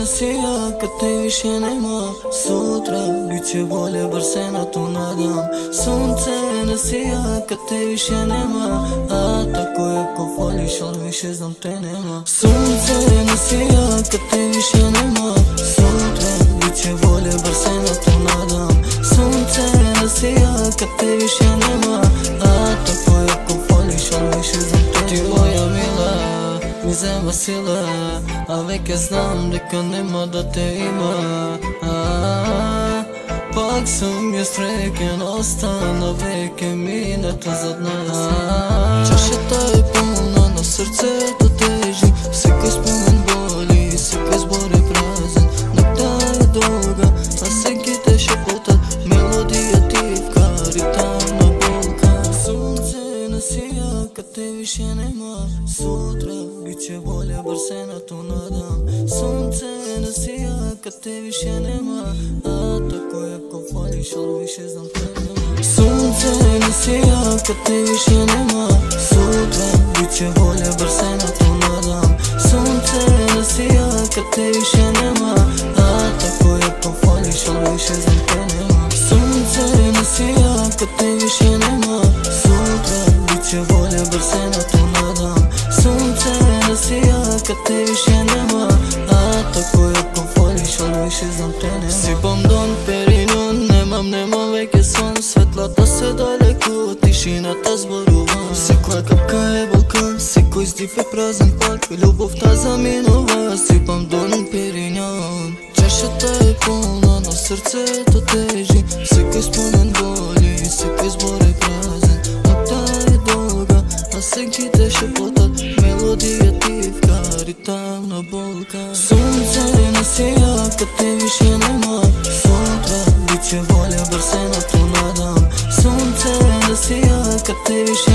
сия, къде више нема. Сутра биче воле бърсенато надам. Сонце на сия, къде више нема. А тако яко волиш, он више знам те нема. Сонце на сия, къде више нема. Сутра биче воле бърсенато надам. Сонце на сия, къде више нема. А тако яко волиш, он више знам те нема. Ти моя мила ми взема сила, а веќе знам дека нема да те има. Пак съм ја среќен, остана веќе минато зад нас. Чашата е пълна, на сърцето тежи, секој спомен боли, секој збор е празен. Ноќта е долга, а сенките шепотат, мелодија ти вкари там на болка. Сонце на сија, къде више нема. Сутра биче воле бърсенато надам. Сонце на сия, къде више нема. А тако яко волиш, он више знам те нема. Сонце на сия, къде више нема. Сутра биче воле бърсенато надам. Сонце на сия, къде више нема. А тако яко волиш, он више знам те нема. Сонце на сия, къде више нема. Сутра биче воле бърсенато надам. Сонце на сия, къде више нема. А тако яко волиш, он више знам те нема. Сипам Дон Периньон, немам веќе сон. Светлата се далеко, тишината зборува. Секоја капка е вулкан, секој здив е празен пак. Любовта заминува, сипам Дон Периньон. Чашата е пълна, на сърцето тежи, секој спомен боли, секој збор е празен. Ноќта е долга, а сенките шепотат, мелодија ти вкари там на болка. Сонце на сия, къде више нема. Сутра биче воле бърсенато надам. Сонце на сия, къде више